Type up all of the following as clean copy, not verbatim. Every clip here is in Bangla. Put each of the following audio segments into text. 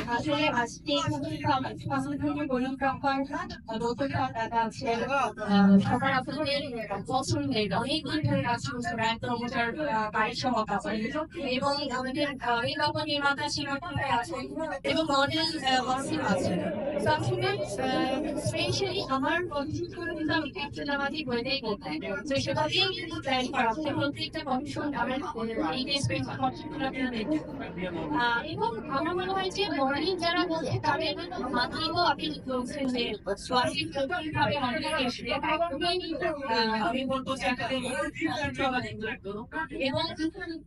আসলে আজকে বলুন যখন নতুন টাকা আছে সবার আপনাদের পছন্দের অনেকদিন ধরে কাজ করছে ব্র্যান্ড প্রমোটার বাড়ির সহ এবং আমাদের এই গল্প নির্মাতা সীমান্তায় আছে এবং মডেল ওয়াসিম আছে। তো আসলে স্পেশালি আমার কমিশন কিন্তু আমি ক্যাপচারামাজি বইটাই করতাম তো সেভাবেই কিন্তু প্ল্যান করা হচ্ছে প্রত্যেকটা কমিশন আমার এঙ্গেজমেন্ট কমিশন আপনারা দেখতে এবং আমার মনে হয় যে মডেলিং যারা বলে তাদের মাত্রেও আপনি বলছেন যে ওয়াসিম ভাবে মডেলিং এসে আমি বলবো যে এবং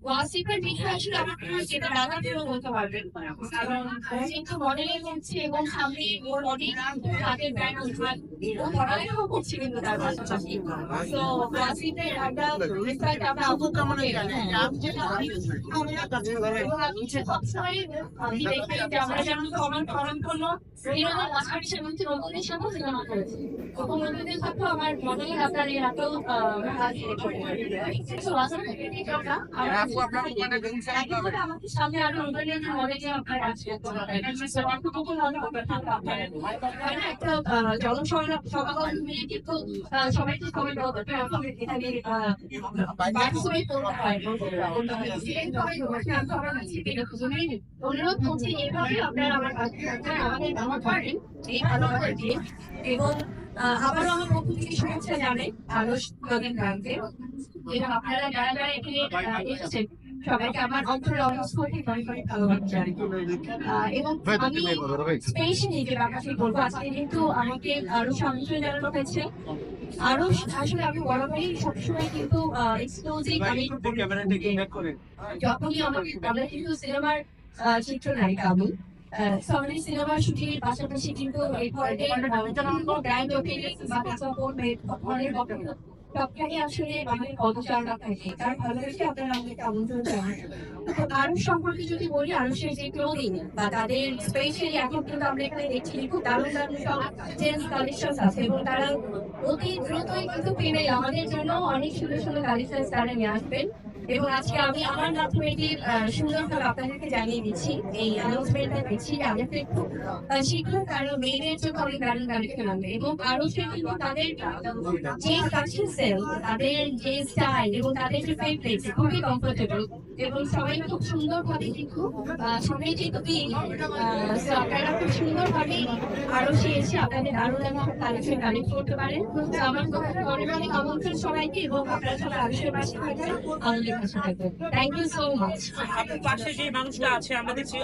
ওয়াসিফের বিষয়ে আসলে আমার মনে হয় যেটা দাদা কেউ বলতে পারবেন কারণ কিন্তু মডেলিং করছে এবং সামনে ওর অনেক হাতের ব্র্যান্ড পড়ালেখাও করছে কিন্তু তার পাশাপাশি তো ওয়াসিফের একটা রিসার্চ আমরা সবসময় আমি দেখি যে আমরা যেমন কমেন্ট করলো বিনোদন মাঝখানে মধ্যে নতুনের সাথে সিনেমা করেছি নতুনদের সাথেও আমার মডেলিং আপনার এর এত আমাদের সামনে আরো নতুন মডেলিং আপনার আছে একটা জনসমাগম মিলে কিন্তু সবাইকে সবাই অনুরোধ করছি এইভাবে আপনারা আমার আমাদের ব্যবহার করেন এই ভালোবাসা দিয়ে এবং আবারও আমার পক্ষ থেকে শুভেচ্ছা জানাই আলোস নদীর ব্যাংকে এবং আপনারা যারা যারা এখানে এসেছেন সবাইকে আমার অন্তরের অবস্থা থেকে অনেক অনেক ভালোবাসা জানাই এবং আমি স্পেশালি যে ব্যাপারটি বলবো আজকে কিন্তু আমাকে আরো আমন্ত্রণ জানানো হয়েছে আরো আসলে আমি বরাবরই সবসময় কিন্তু এক্সক্লুসিভ আমি যখনই আমরা কিন্তু সিনেমার চিত্রনায়িকা আমি সবাই সিনেমার শুটিং এর পাশাপাশি কিন্তু এই ধরনের ব্র্যান্ড ওপেনিং বা ধরনের সবটাই আসলে আমাদের পদচারণা থাকে তার ভালোবেসে আপনারা আমাদেরকে আমন্ত্রণ জানান আরো সম্পর্কে যদি বলি আরুষের যে ক্লোদিং বা তাদের স্পেশালি এখন কিন্তু আমরা এখানে দেখছি খুব দারুণ দারুণ সব জেন্টস কালেকশন আছে এবং তারা অতি দ্রুতই কিন্তু পেরে আমাদের জন্য অনেক সুন্দর সুন্দর কালেকশন তারা নিয়ে আসবেন এবং আজকে আমি আমার মাধ্যমে এটি সুন্দরভাবে আপনাদেরকে জানিয়ে দিচ্ছি এই অ্যানাউন্সমেন্টটা দিচ্ছি আমাকে একটু শীঘ্রই কারণ মেয়েদের জন্য অনেক দারুণ কালেকশন আনবে এবং আরো সে কিন্তু তাদের যে কালেকশন সেল তাদের যে স্টাইল এবং তাদের যে ফেব্রিক্স খুবই কমফোর্টেবল এবং সবাই খুব সুন্দরভাবে কিন্তু সবাই যেহেতু আপনারা খুব সুন্দরভাবে আরো সে এসে আপনাদের দারুণ দারুণ কালেকশন কালেক্ট করতে পারেন আমার অনেক অনেক আমন্ত্রণ সবাইকে এবং আপনারা সবাই আরুষের পাশে থাকবেন আমাদের পাশে থাকবেন থ্যাংক ইউ সো মাচ আপনার পাশে যে মানুষটা আছে আমরা দেখছি